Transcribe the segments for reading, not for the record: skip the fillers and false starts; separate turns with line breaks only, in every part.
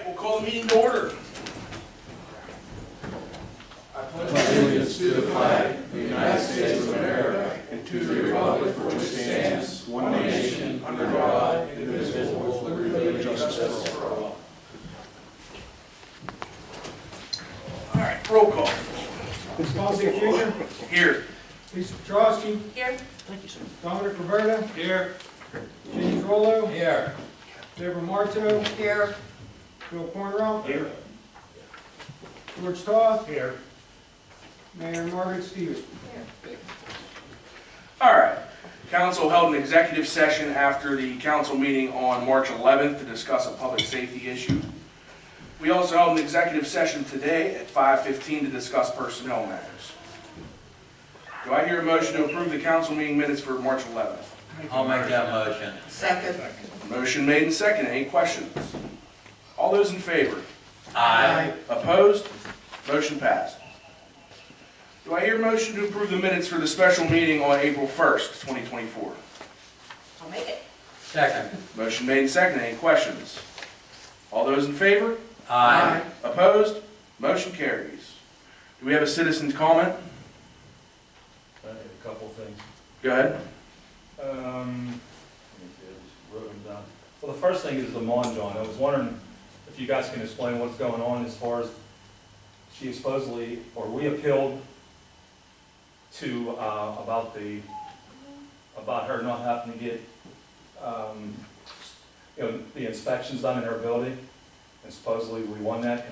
right, we'll call the meeting to order. I pledge allegiance to the flag of the United States of America and to the republic for which it stands, one nation, under God, indivisible, with liberty and justice for all. All right, roll call.
Chris Fonseca Jr.
Here.
Lisa Petrowski.
Here.
Thank you, sir.
Dominic Roberta.
Here.
James Rollo.
Here.
Deborah Marto.
Here.
Bill Cornwell.
Here.
George Toth.
Here.
Mayor Margaret Stevens.
All right. Council held an executive session after the council meeting on March 11th to discuss a public safety issue. We also held an executive session today at 5:15 to discuss personnel matters. Do I hear a motion to approve the council meeting minutes for March 11th?
I'll make that motion.
Second.
Motion made and second. Any questions? All those in favor?
Aye.
Opposed? Motion passed. Do I hear a motion to approve the minutes for the special meeting on April 1st, 2024?
I'll make it.
Second.
Motion made and second. Any questions? All those in favor?
Aye.
Opposed? Motion carries. Do we have a citizen's comment?
I have a couple of things.
Go ahead.
Let me see, I just wrote them down. Well, the first thing is the Monjon. I was wondering if you guys can explain what's going on as far as she supposedly, or we appealed to, about her not having to get, the inspections done in her building. And supposedly we won that.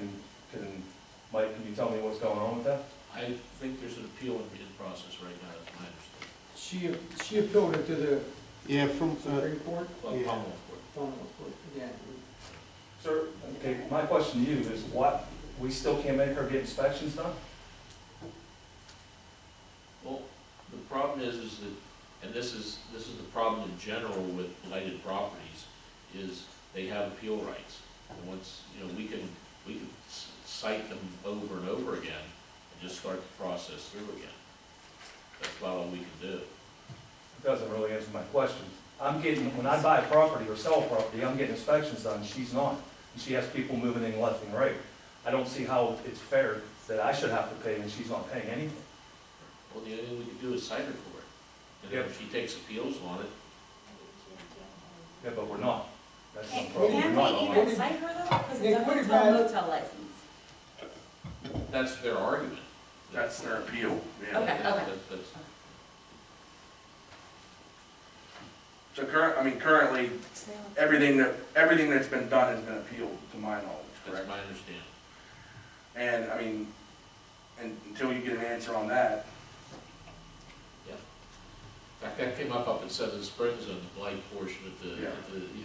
Mike, can you tell me what's going on with that?
I think there's an appeal in process right now, that's my understanding.
She appealed it to the
From
Supreme Court.
Well,
Yeah.
Commonwealth Court.
Yeah.
Sir, okay, my question to you is what, we still can't make her get inspections done?
Well, the problem is that, and this is the problem in general with blighted properties, is they have appeal rights. And once, we can cite them over and over again and just start the process through again. That's about all we can do.
It doesn't really answer my question. When I buy a property or sell a property, I'm getting inspections done, she's not. And she has people moving in left and right. I don't see how it's fair that I should have to pay and she's not paying anything.
Well, the only thing we can do is cite her for it. And if she takes appeals on it,
Yeah, but we're not. That's the
Can
problem, we're not.
we even cite her though? Because
Nick,
it's
what
a
about-
hotel motel license.
that's their argument.
That's their appeal. Yeah.
Okay.
That's-
So currently, everything that's been done has been appealed, to my knowledge,
That's
correct?
my understanding.
And and until you get an answer on that,
In fact, that came up at Seven Springs on the blight portion of
Yeah.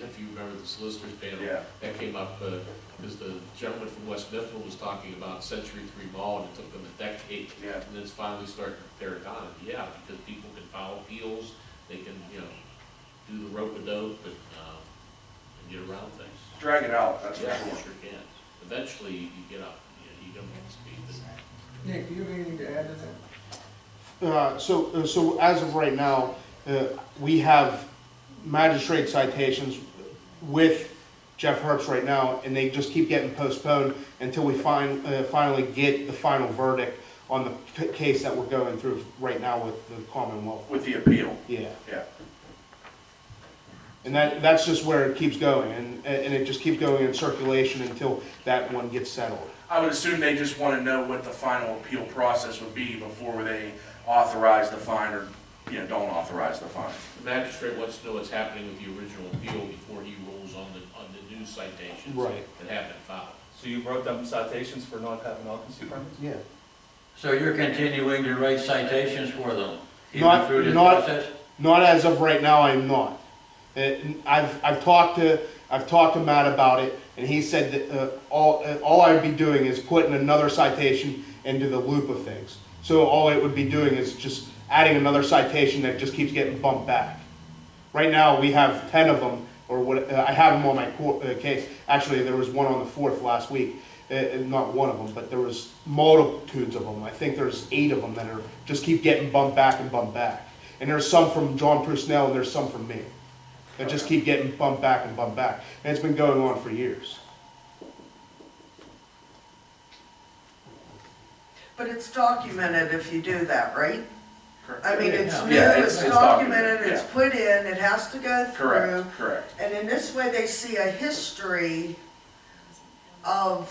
if you remember the solicitor's panel.
yeah.
That came up because the gentleman from West Mifflin was talking about Century 3 Mall, and it took them a decade.
Yeah.
And then it's finally starting to tear it down. And yeah, because people can file appeals, they can, do the rope-a-dope and get around things.
Drag it out, that's for
Yeah,
sure.
you sure can. Eventually, you get up, you get up to speed.
Nick, do you have anything to add to that?
So as of right now, we have magistrate citations with Jeff Herbst right now, and they just keep getting postponed until we finally get the final verdict on the case that we're going through right now with the Commonwealth.
With the appeal.
Yeah.
Yeah.
And that's just where it keeps going, and it just keeps going in circulation until that one gets settled.
I would assume they just want to know what the final appeal process would be before they authorize the fine or, don't authorize the fine.
The magistrate wants to know what's happening with the original appeal before he rules on the new citations
Right.
that have been filed.
So you wrote them citations for not having occupancy permits?
Yeah.
So you're continuing to write citations for them? even
Not-
through this
not-
process?
Not as of right now, I'm not. I've talked to Matt about it, and he said that all I'd be doing is putting another citation into the loop of things. So all it would be doing is just adding another citation that just keeps getting bumped back. Right now, we have 10 of them, or what, I have them on my case. Actually, there was one on the 4th last week. Not one of them, but there was multitudes of them. I think there's 8 of them that are just keep getting bumped back and bumped back. And there's some from John Prusnell and there's some from me that just keep getting bumped back and bumped back. And it's been going on for years.
But it's documented if you do that, right?
Correct.
I mean, it's
Yeah.
new,
Yeah,
it's
it's
documented,
documented,
it's
yeah.
put in, it has to go through.
Correct, correct.
And in this way, they see a history of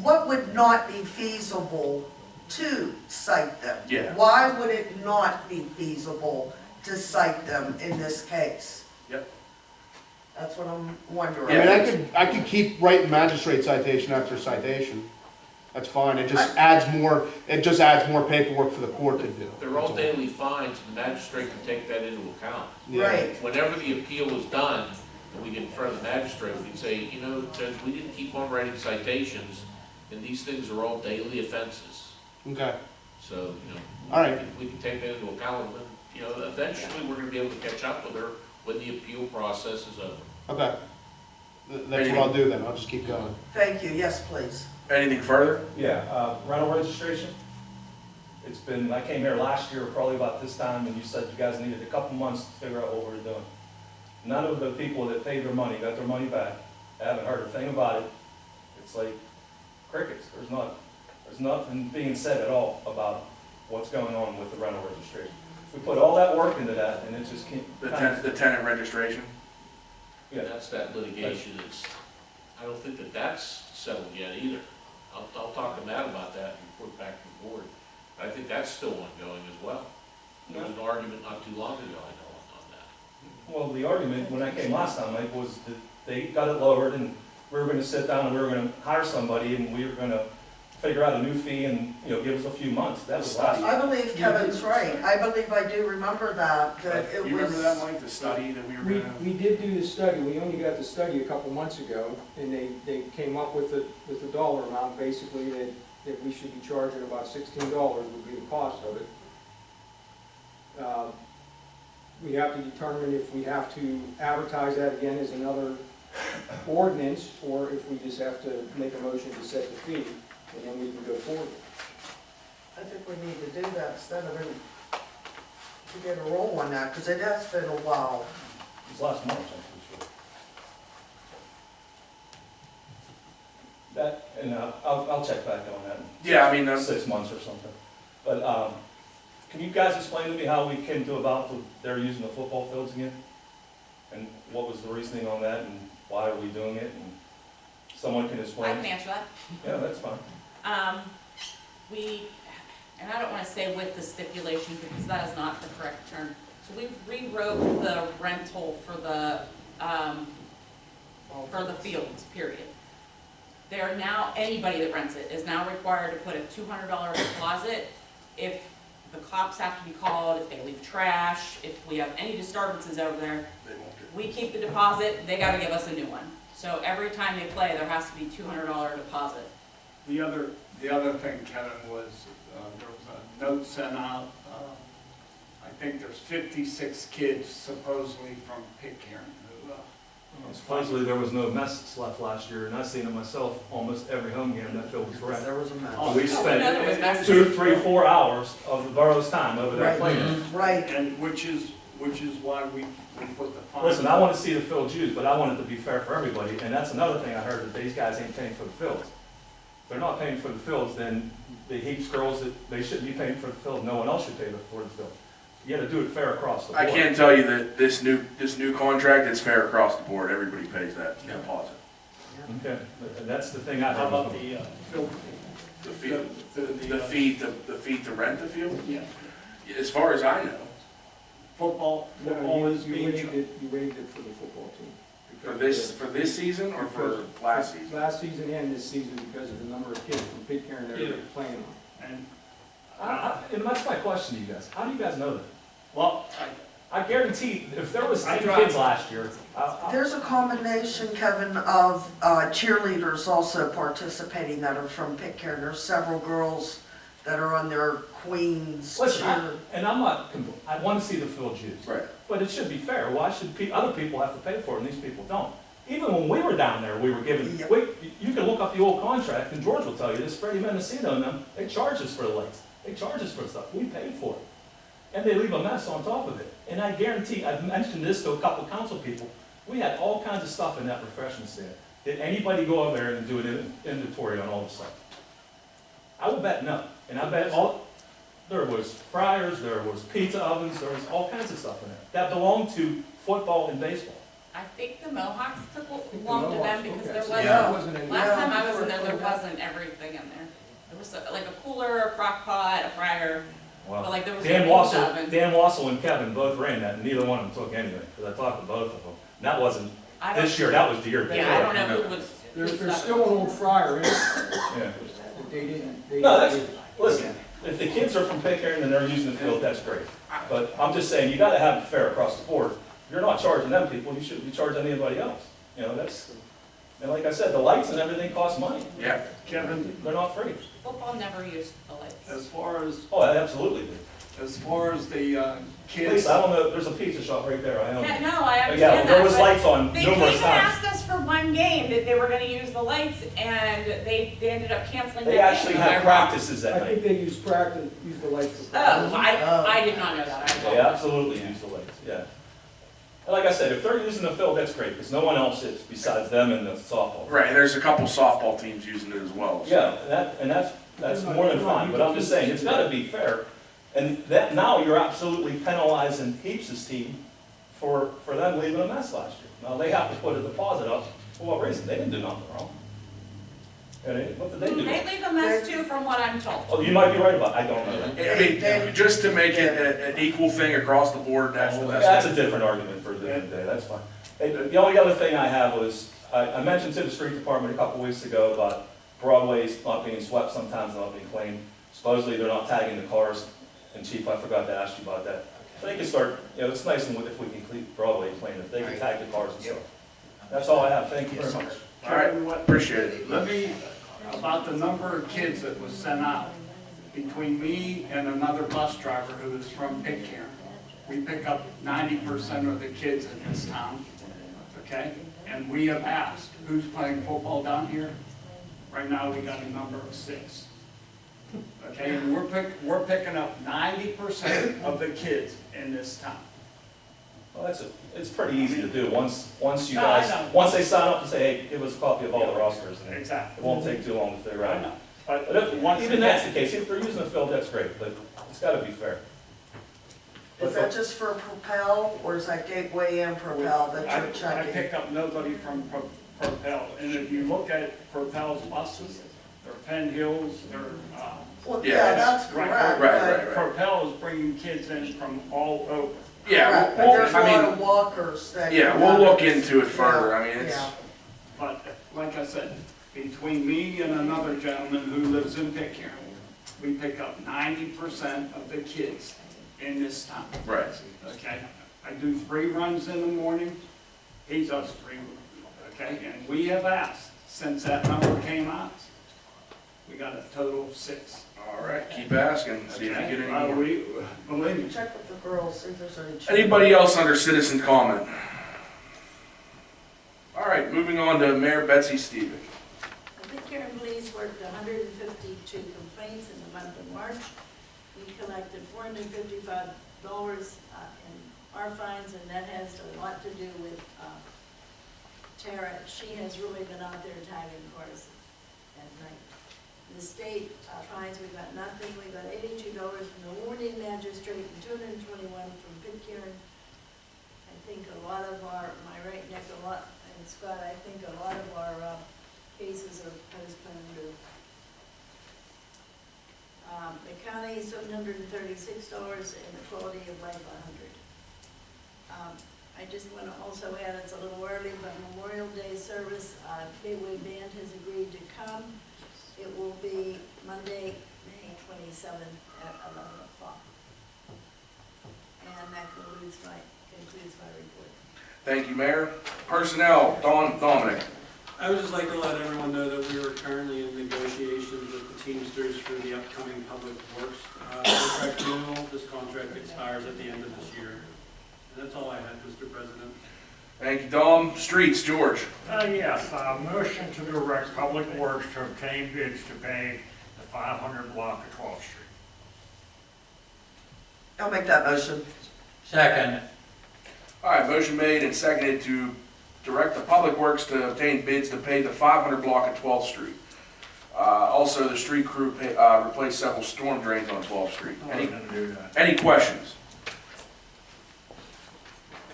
what would not be feasible to cite them.
Yeah.
Why would it not be feasible to cite them in this case?
Yep.
That's what I'm
I
wondering.
mean, I could keep writing magistrate citation after citation. That's fine, it just adds more paperwork for the court to do.
They're all daily fines, and the magistrate can take that into account.
Yeah.
Right,
Whenever the appeal is done, and we get in front of the magistrate, we can say, you know, Judge, we didn't keep on writing citations, and these things are all daily offenses.
Okay,
So, you know,
all right,
we can take that into account, and, you know, eventually, we're gonna be able to catch up with her when the appeal process is over.
okay. That's what I'll do then, I'll just keep going.
thank you, yes, please.
Anything further?
Yeah, rental registration. It's been, I came here last year, probably about this time, and you said you guys needed a couple months to figure out what we're doing. None of the people that paid their money got their money back. I haven't heard a thing about it. It's like crickets. There's nothing being said at all about what's going on with the rental registration. We put all that work into that, and it just can't.
The tenant registration?
Yeah.
And that's that litigation, I don't think that that's settled yet either. I'll talk to Matt about that and report back to the board. I think that's still ongoing as well. There was an argument not too long ago, I know, on that.
Well, the argument, when I came last time, Mike, was that they got it lowered, and we were gonna sit down and we were gonna hire somebody, and we were gonna figure out a new fee and, you know, give us a few months. That was last.
I believe Kevin's right. I believe I do remember that it was.
You remember that, Mike, the study that we were gonna?
We did do the study, we only got the study a couple months ago, and they came up with the dollar amount, basically, that we should be charging about $16 would be the cost of it. We have to determine if we have to advertise that again as another ordinance, or if we just have to make a motion to set the fee, and then we can go forward.
I think we need to do that instead of, to get a roll on that, because it has been a while.
It was last March, I'm pretty sure. That, and I'll check back on that.
Yeah, I mean,
In 6 months or something. But, can you guys explain to me how we came to about they're using the football fields again? And what was the reasoning on that, and why are we doing it, and someone can
I
explain?
can answer that.
Yeah, that's fine.
And I don't wanna say with the stipulation, because that is not the correct term. So we rewrote the rental for the fields, period. They are now, anybody that rents it is now required to put a $200 deposit if the cops have to be called, if they leave trash, if we have any disturbances over there.
They won't get.
We keep the deposit, they gotta give us a new one. So every time they play, there has to be $200 deposit.
The other thing, Kevin, was there was a note sent out. I think there's 56 kids supposedly from Pitcairn who
Supposedly, there was no mess left last year, and I seen it myself, almost every home game, that field was wrecked.
There was a mess.
We
Oh, there was
spent
messes.
2, 3, 4 hours of the borough's time over there
Right.
playing.
Right,
and which is why we put the fine.
Listen, I want to see the field used, but I want it to be fair for everybody, and that's another thing I heard, that these guys ain't paying for the fields. If they're not paying for the fields, then the heaps girls that they shouldn't be paying for the field, no one else should pay for the field. You gotta do it fair across the board.
I can tell you that this new contract is fair across the board, everybody pays that deposit.
Okay, and that's the thing I
How
heard.
about the field?
The fee to rent the field?
Yeah,
As far as I know,
football is
You
being
waived
charged.
it for the football team.
for this season or for last season?
Last season and this season, because of the number of kids from Pitcairn that are playing on.
And,
And that's my question to you guys, how do you guys know that?
well,
I guarantee, if there was
I
10
tried.
kids last year,
there's a combination, Kevin, of cheerleaders also participating that are from Pitcairn. There's several girls that are on their Queens
listen,
cheer.
and I'm not, I want to see the field used.
Right.
But it should be fair. Why should other people have to pay for it and these people don't? Even when we were down there, we were given,
Yep.
you can look up the old contract, and George will tell you this, Freddie Mendocino and them, they charge us for the lights. They charge us for stuff. We pay for it. And they leave a mess on top of it. And I guarantee, I've mentioned this to a couple council people, we had all kinds of stuff in that refreshment stand. Did anybody go over there and do an inventory on all the stuff? I will bet no. And I bet there was fryers, there was pizza ovens, there was all kinds of stuff in there. That belonged to football and baseball.
I think the Mohawks belonged to them because there
Yeah.
wasn't, last time I was in there wasn't everything in there. There was like a cooler, a crock pot, a fryer, but like there was no
Dan
pizza
Wassel,
oven.
Dan Wassel and Kevin both ran that, and neither one of them took anything, because I talked to both of them. And that wasn't
I don't-
this year, that was the year before.
Yeah, I don't know who was.
There's still an old fryer in it,
Yeah.
that they didn't.
No, that's, listen, if the kids are from Pitcairn and they're using the field, that's great. But I'm just saying, you gotta have it fair across the board. If you're not charging them people, you shouldn't be charging anybody else. You know, that's, and like I said, the lights and everything cost money.
Yeah.
Kevin,
They're not free.
Football never used the lights.
as far as,
Oh, I absolutely do.
the
At
kids,
least, I don't know, there's a pizza shop right there, I own
Yeah,
it.
no, I
Yeah,
understand
there
that,
was
but
lights on
they came
numerous
and
times.
asked us for one game that they were gonna use the lights, and they ended up canceling that
They
game.
actually
Am I
had
wrong?
practices
I
that
think
night.
they use the lights for.
Oh, I did not know that. I
They
apologize.
absolutely use the lights, yeah. And like I said, if they're using the field, that's great, because no one else is besides them and the softball.
Right, there's a couple softball teams using it as well. so.
Yeah, and that's more than fine, but I'm just saying, it's gotta be fair. And that, now you're absolutely penalizing Heaps' team for them leaving a mess last year. Now, they have to put a deposit up, for what reason? They didn't do nothing wrong. What did they do?
They leave a mess too, from what I'm told.
Oh, you might be right about, I don't know that.
I mean, just to make it an equal thing across the board, that's the best.
That's a different argument for a different day, that's fine. Hey, the only other thing I have was, I mentioned to the street department a couple weeks ago about Broadway's not being swept sometimes, not being cleaned. Supposedly, they're not tagging the cars, and Chief, I forgot to ask you about that. If they could start, it's nice if we can keep Broadway clean, if they can tag the cars and stuff. That's all I have, thank you very much.
All right,
Kevin, what,
appreciate it.
let me, about the number of kids that was sent out, between me and another bus driver who is from Pitcairn, we pick up 90% of the kids in this town, okay? And we have asked, who's playing football down here? Right now, we got a number of 6. Okay, and we're picking up 90% of the kids in this town.
Well, it's pretty easy to do, once you
No, I
guys,
know.
once they sign up and say, hey, give us a copy of all the rosters, and it
Exactly.
won't take too long to figure
I
out.
know.
But if, even that's the case, if they're using the field, that's great, but it's gotta be fair.
Is that just for Propel, or is that Gateway and Propel that
I
you're checking?
pick up nobody from Propel, and if you look at Propel's buses, they're Penn Hills, they're,
Well,
Yeah,
yeah,
it's-
that's
right,
correct,
right,
but,
Propel is bringing kids in from all over.
Yeah,
correct, but
well,
there's a
I
lot
mean,
of walkers that.
yeah, we'll look into it further, I mean, it's,
Yeah.
But like I said, between me and another gentleman who lives in Pitcairn, we pick up 90% of the kids in this town.
right.
Okay, I do 3 runs in the morning, he does 3, okay, and we have asked, since that number came out, we got a total of 6.
All right, keep asking, see if you get any more.
Believe me,
Check with the girls, see if there's any.
Anybody else under citizen comment? All right, moving on to Mayor Betsy Stevens.
The Pitcairn Police worked 152 complaints in the month of March. We collected $455 in our fines, and that has a lot to do with Tara. She has really been out there tagging cars at night. The state fines, we got nothing. We got $82 from the warning magistrate and $221 from Pitcairn. I think a lot of our, my right, Nick, and Scott, I think a lot of our cases are postponed. The county is $736 and the quality of life $100. I just want to also add, it's a little early, but Memorial Day service, Gateway Band has agreed to come. It will be Monday, May 27th at 11 o'clock. And that concludes my report.
Thank you, Mayor. Personnel, Dominic.
I would just like to let everyone know that we are currently in negotiations with the Teamsters for the upcoming Public Works contract renewal. This contract expires at the end of this year. And that's all I had, Mr. President.
Thank you, Dom. Streets, George.
Yes, motion to direct Public Works to obtain bids to pave the 500 block of 12th Street.
I'll make that motion.
Second.
All right, motion made and seconded to direct the Public Works to obtain bids to pave the 500 block of 12th Street. Also, the street crew replaced several storm drains on 12th Street.
I was gonna do that.
Any questions?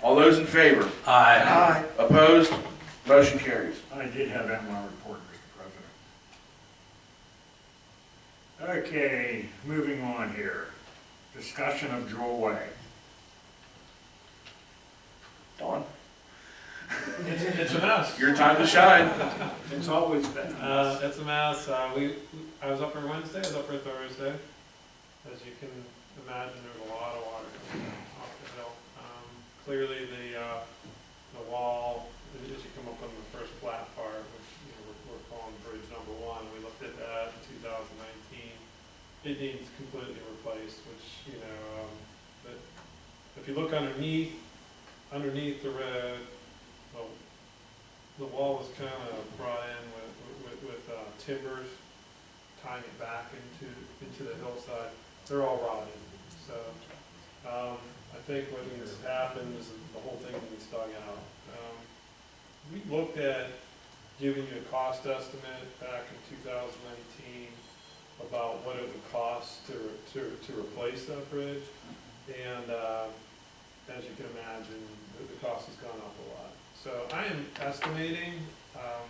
All those in favor?
Aye.
Aye.
Opposed? Motion carries.
I did have that in my report, Mr. President. Okay, moving on here. Discussion of Jewel Way.
Dawn,
It's a mess.
your time to shine.
It's always been.
It's a mess. I was up there Wednesday, I was up there Thursday. As you can imagine, there's a lot of water coming off the hill. Clearly the wall, as you come up on the first flat part, which, you know, we're calling bridge number 1, we looked at that in 2019. It needs completely replaced, which, you know, but if you look underneath the road, well, the wall was kind of brought in with timbers, tying it back into the hillside. They're all rotted. So I think what needs to happen is the whole thing needs dug out. We looked at giving you a cost estimate back in 2019 about what it would cost to replace that bridge, and as you can imagine, the cost has gone up a lot. So I am estimating,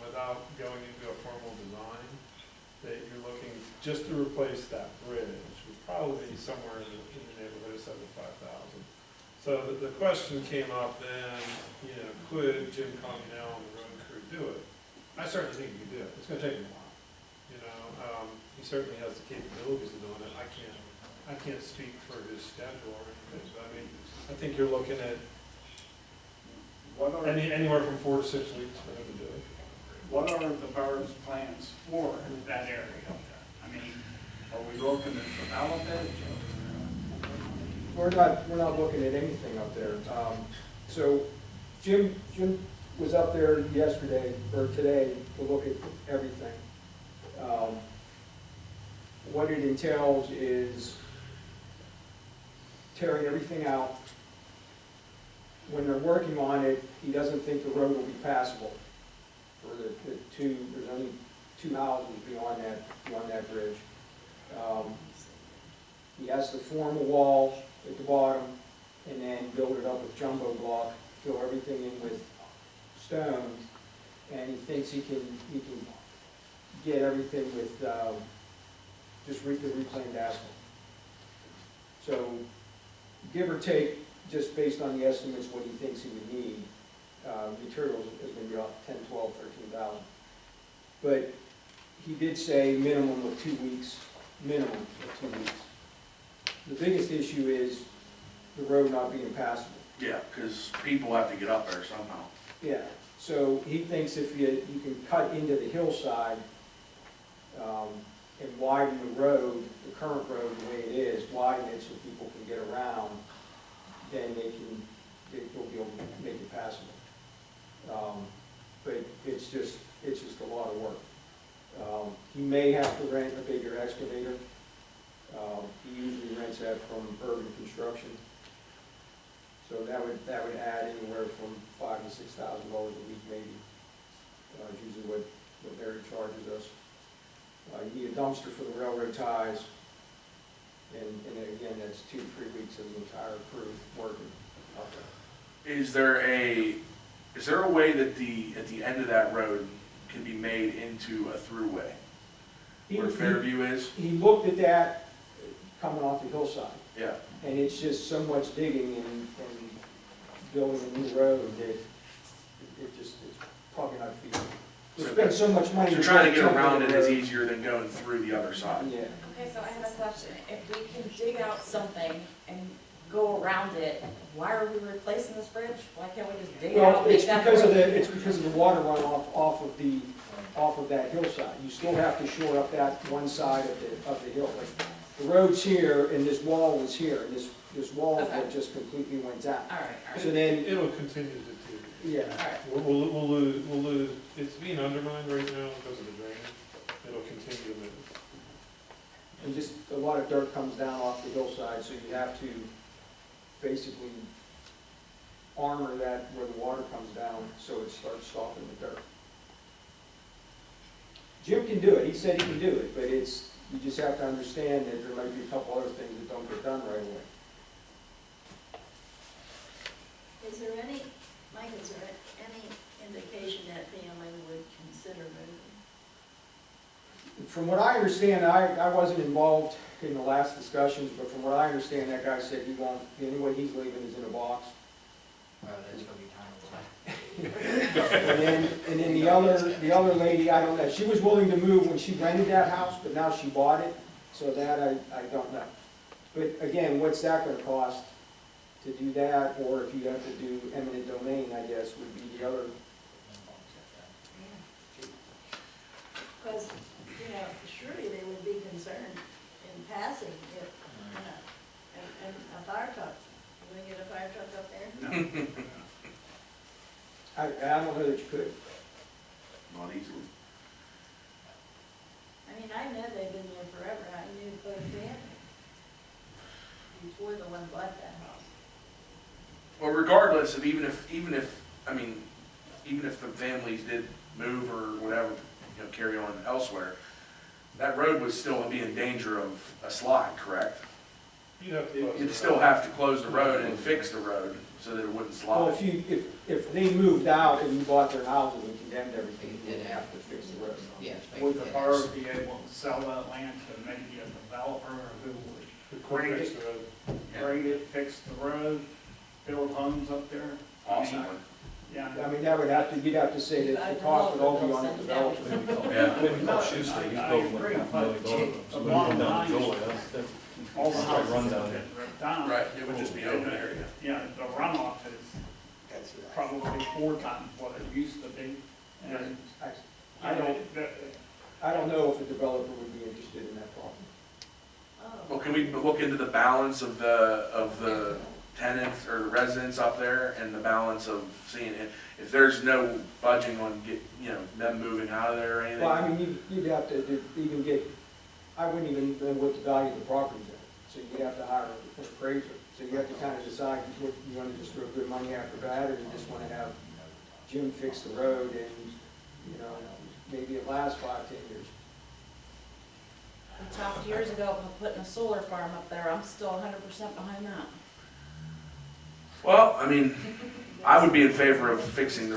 without going into a formal design, that you're looking just to replace that bridge, which would probably be somewhere in the neighborhood of $75,000. So the question came up then, you know, could Jim Comunale and the road crew do it? I certainly think he could do it. It's going to take him a while. You know, he certainly has the capabilities of doing it. I can't speak for his schedule or anything, but I mean, I think you're looking at anywhere from 4 to 6 weeks for him to do it.
What are the borough's plans for that area up there? I mean, are we looking to develop it?
We're not looking at anything up there. So Jim was up there yesterday, or today, to look at everything. What it entails is tearing everything out. When they're working on it, he doesn't think the road will be passable. For there's only 2 houses beyond that bridge. He has to form a wall at the bottom and then build it up with jumbo block, fill everything in with stone, and he thinks he can get everything with just the reclaimed asphalt. So give or take, just based on the estimates, what he thinks he would need, materials is going to be about 10, 12, 13,000. But he did say minimum of 2 weeks, minimum of 2 weeks. The biggest issue is the road not being passable.
Yeah, because people have to get up there somehow.
Yeah, so he thinks if you can cut into the hillside and widen the road, the current road the way it is, widen it so people can get around, then they'll be able to make it passable. But it's just a lot of work. He may have to rent a bigger excavator. He usually rents that from Urban Construction. So that would add anywhere from $5,000 to $6,000 a week, maybe. Is usually what Mary charges us. You need a dumpster for the railroad ties, and again, that's 2 to 3 weeks of the entire crew working out there.
Is there a way that at the end of that road can be made into a throughway? Where Fairview is?
He looked at that coming off the hillside.
Yeah.
And it's just so much digging and building a new road that it's probably not feasible. We spent so much money.
So trying to get around it is easier than going through the other side.
Yeah.
Okay, so I have a question. If we can dig out something and go around it, why are we replacing this bridge? Why can't we just dig it out?
Well, it's because of the water runoff off of that hillside. You still have to shore up that one side of the hill. Like, the road's here and this wall was here, and this wall that just completely went down.
All right.
So then,
It'll continue to do.
yeah.
All right.
We'll lose, it's being undermined right now because of the drain. It'll continue to move.
And just a lot of dirt comes down off the hillside, so you have to basically armor that where the water comes down so it starts stopping the dirt. Jim can do it, he said he can do it, but it's, you just have to understand that there might be a couple other things that don't get done right away.
Is there any, Mike, is there any indication that family would consider moving?
From what I understand, I wasn't involved in the last discussions, but from what I understand, that guy said he won't, the only way he's leaving is in a box.
That's gonna be time.
And then the other lady, I don't know, she was willing to move when she rented that house, but now she bought it, so that I don't know. But again, what's that gonna cost to do that, or if you have to do eminent domain, I guess, would be the other.
Because, you know, surely they would be concerned in passing if, and a fire truck, you gonna get a fire truck up there?
No.
I don't know that you could.
Not easily.
I mean, I know they've been there forever, I knew both families before the one bought that house.
Well, regardless of even if, I mean, even if the families did move or whatever, you know, carry on elsewhere, that road would still be in danger of a slide, correct?
You'd have to.
You'd still have to close the road and fix the road so that it wouldn't
Well,
slide.
if they moved out and you bought their houses and condemned everything, you didn't have to fix the road.
Would the borough be able to sell that land to maybe a developer who would grade
Fix
it,
the road.
grade it, fix the road, build homes up there?
Awesome.
Yeah.
I mean, that would have to, you'd have to say that the cost would all be on the developer.
Yeah.
Well, Schuster, he's building like $5 million.
The bottom
Down
line
Joel,
is
that's
all the
Right,
houses
run
that
down.
get ripped down.
Right, it would just be open area.
Yeah, the runoff is probably 4 times what it used to be. And
I don't know if a developer would be interested in that property.
Oh,
Well, can we look into the balance of the tenants or residents up there and the balance of seeing if there's no budging on them moving out of there or anything?
Well, I mean, you'd have to even get, I wouldn't even know what the value of the property is. So you'd have to hire an appraiser. So you have to kind of decide what you want to just throw good money after bad, or you just want to have Jim fix the road and, maybe it lasts 5, 10 years.
We talked years ago about putting a solar farm up there, I'm still 100% behind that.
Well, I mean, I would be in favor of fixing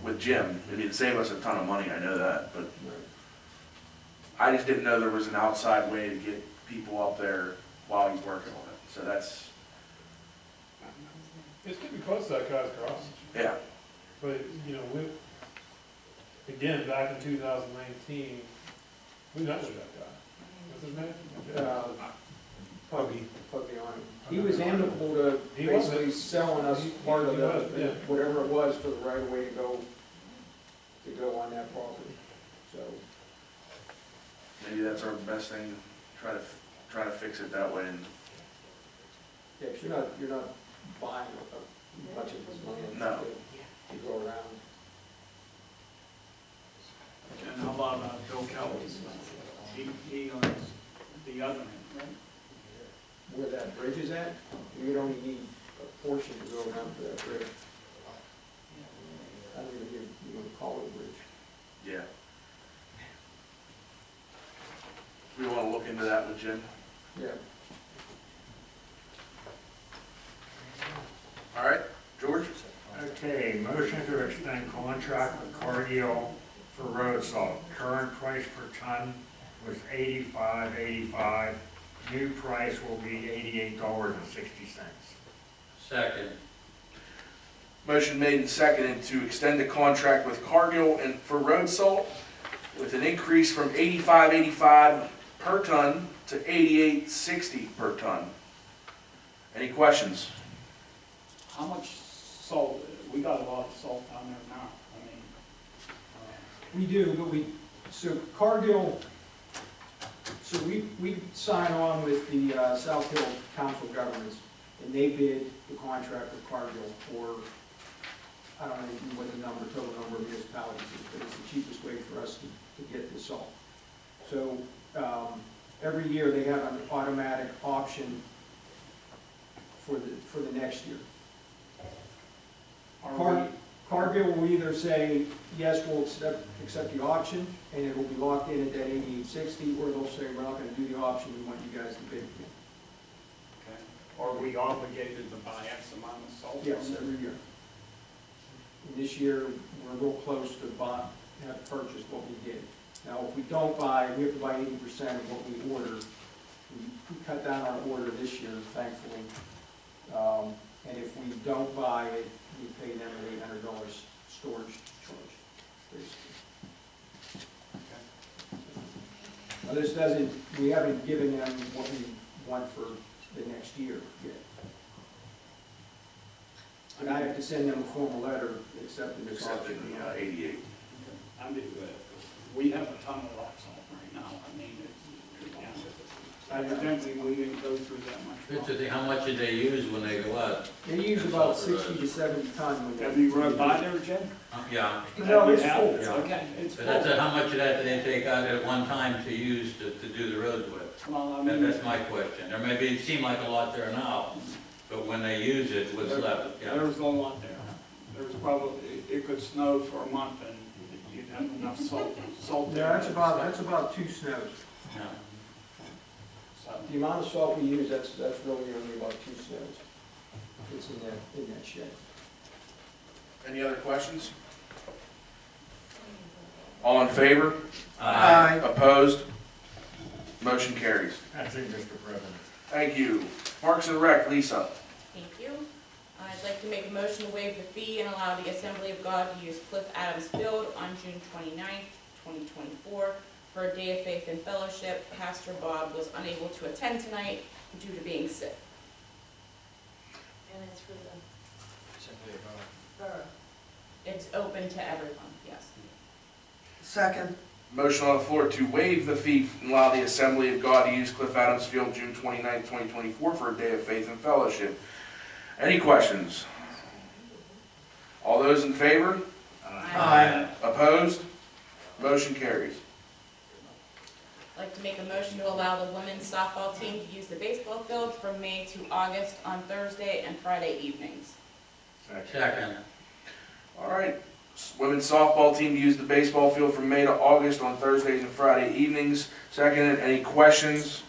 with Jim. I mean, it'd save us a ton of money, I know that, but I just didn't know there was an outside way to get people up there while he's working on it. So that's,
It's gonna be close to that guy's cross,
yeah.
but, again, back in 2019, we met with that guy. What's his name?
Puggy on him. He was amicable to
He was.
basically selling us part of
He was, yeah.
whatever it was for the right of way to go on that property. So,
Maybe that's our best thing, try to fix it that way. And
yeah, 'cause you're not buying a bunch of this land
No.
to go around.
And how about Bill Kelly's? He owns the other end, right?
Where that bridge is at, we would only need a portion to go around for that bridge. I don't even call it a bridge.
yeah. We want to look into that with Jim.
Yeah.
All right, George?
Okay, motion to extend contract with Cargill for road salt. Current price per ton was $85.85. New price will be $88.60.
Second.
Motion made and seconded to extend the contract with Cargill and for road salt with an increase from $85.85 per ton to $88.60 per ton. Any questions?
How much salt, we got a lot of salt down there now,
We do, but so Cargill, so we sign on with the South Hill Council of Governments, and they bid the contract with Cargill for, I don't know what the total number of municipalities is, but it's the cheapest way for us to get the salt. So every year they have an automatic option for the next year.
Are
Cargill will either say, yes, we'll accept the option, and it will be locked in at that 8860, or they'll say, we're not gonna do the option, we want you guys to bid again.
Okay. Are we obligated to buy X amount of salt?
Yes, every year. And this year, we're real close to have purchased what we did. Now, if we don't buy, we have to buy 80% of what we order. We cut down our order this year, thankfully. And if we don't buy it, we pay them an $800 storage charge, basically. Now, this doesn't, we haven't given them what we want for the next year yet. And I have to send them a formal letter accepting this option.
Accepting the 88.
I mean, we have a ton of rock salt right now. I mean, evidently we didn't go through that much. rock.
How much did they use when they go out?
They use about 60 to 70 tons when they.
Have you rode by there, Jim?
Yeah,
No, it's
You have?
full.
Yeah.
Okay, it's
but
full.
how much of that do they take out at one time to use to do the roads with?
Well, I mean,
That's my question. There may be, seem like a lot there now, but when they use it, what's left? Yeah.
there's a lot there. There's probably, it could snow for a month and you'd have enough salt there.
Yeah, that's about 2 snows.
Yeah.
So,
The amount of salt we use, that's really only about 2 snows. It's in that shed.
Any other questions? All in favor?
Aye.
Opposed? Motion carries.
That's it, Mr. President.
Thank you. Parks and Rec, Lisa.
Thank you. I'd like to make a motion to waive the fee and allow the Assembly of God to use Cliff Adams Field on June 29th, 2024 for a day of faith and fellowship. Pastor Bob was unable to attend tonight due to being sick.
And it's for the borough.
It's open to everyone, yes.
Second.
Motion on the floor to waive the fee and allow the Assembly of God to use Cliff Adams Field June 29th, 2024 for a day of faith and fellowship. Any questions? All those in favor?
Aye.
Opposed? Motion carries.
I'd like to make a motion to allow the women's softball team to use the baseball field from May to August on Thursday and Friday evenings.
Second.
All right. Women's softball team to use the baseball field from May to August on Thursdays and Friday evenings. Seconded. Any questions?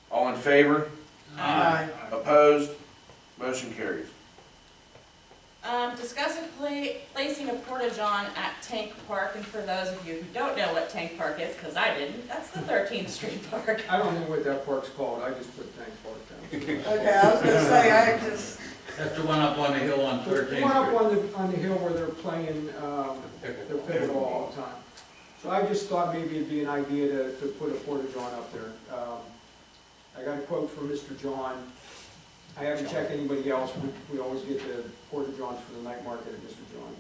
All in favor?
Aye.
Opposed? Motion carries.
Discussing placing a porta-john at Tank Park, and for those of you who don't know what Tank Park is, because I didn't, that's the 13th Street Park.
I don't know what that park's called, I just put Tank Park down.
Okay, I was gonna say, I just,
That's the one up on the hill on 13th
The
Street.
one up on the hill where they're playing, their pickleball all the time. So I just thought maybe it'd be an idea to put a porta-john up there. I got a quote from Mr. John. I haven't checked anybody else, we always get the porta-johns for the night market at Mr. John.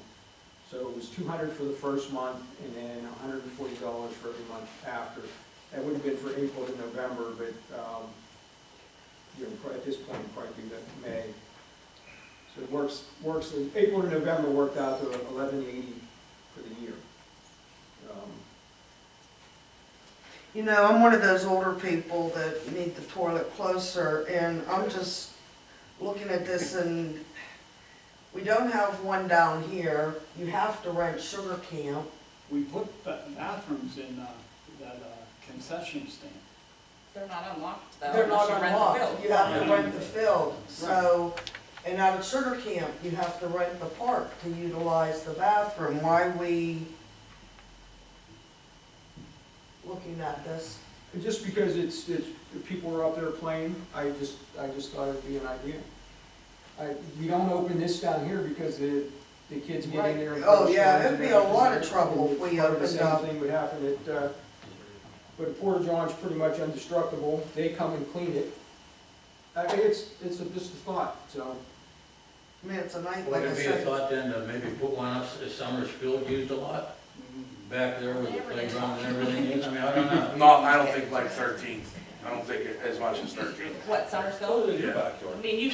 So it was $200 for the first month, and then $140 for every month after. That would have been for April to November, but, you know, at this point, probably do that in May. So it works, in April to November worked out to $11.80 for the year.
you know, I'm one of those older people that need the toilet closer, and I'm just looking at this, and we don't have one down here. You have to rent Sugar Camp.
we put bathrooms in that concession stand.
They're not unlocked though.
They're not
unless you rent the
unlocked.
field.
You have to rent the field. So, and out at Sugar Camp, you have to rent the park to utilize the bathroom. Why we looking at this?
And just because it's people were out there playing, I just thought it'd be an idea. We don't open this down here because the kids get in there. And
Oh,
throw
yeah,
stones
it'd be
and
a lot of
everything.
trouble if we
Part of the
opened
same
up.
thing would happen at, but a porta john's pretty much indestructible. They come and clean it. It's just a thought, so.
I mean, it's a night,
Would
like I
it be a
said.
thought then to maybe put one up at Summers Field used a lot? Back there where the playground and everything is? I mean, I don't know.
No, I don't think like 13th. I don't think as much as 13th.
What, Summersville?
Yeah.
I mean, you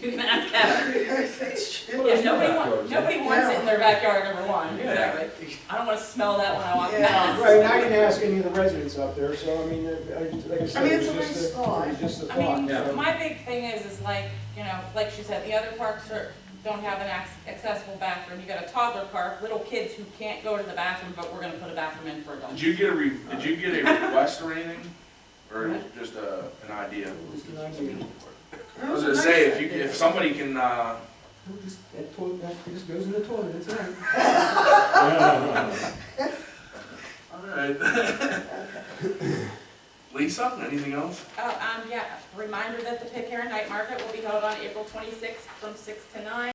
can ask Kevin.
That's true.
Yeah, nobody wants it in their backyard, number one.
Yeah.
Exactly. I don't want to smell that when I walk
Yeah.
past.
Right, and I didn't ask any of the residents up there, so I mean, like I said,
I mean,
it
it's
was
a nice
just
thought.
it was just a
I mean,
thought. so.
my big thing is like, you know, like she said, the other parks are, don't have an accessible bathroom. You got a toddler park, little kids who can't go to the bathroom, but we're gonna put a bathroom in for adults.
Did you get a request or anything? Or just an idea?
Just an idea.
I was gonna say, if somebody can,
That toilet, that just goes in the toilet, it's all right.
alright. Lisa, anything else?
Oh, yeah, reminder that the Pitcairn Night Market will be held on April 26th from 6 to 9.